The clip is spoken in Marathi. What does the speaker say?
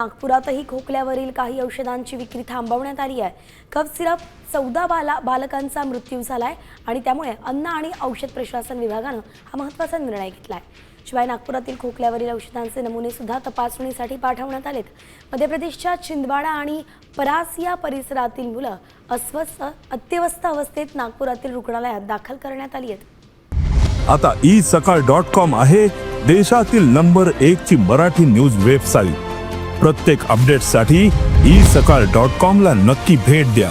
नागपुरातही खोकल्यावरील काही औषधांची विक्री थांबवण्यात आली आहे। कफ सिरप 14 बालकांचा मृत्यू झालाय आणि त्यामुळे अन्न आणि औषध प्रशासन विभागानं हा महत्त्वाचा निर्णय घेतलाय। शिवाय नागपुरातील खोकल्यावरील औषधांचे नमुने सुद्धा तपासणीसाठी पाठवण्यात आलेत। मध्य प्रदेशच्या छिंदवाडा आणि परास या परिसरातील मुलं अत्यवस्थ अवस्थेत नागपुरातील रुग्णालयात दाखल करण्यात आली आहेत। आता isakal.com आहे देशातील नंबर 1 ची मराठी न्यूज वेबसाईट। प्रत्येक अपडेटसाठी isakal.com ला नक्की भेट द्या।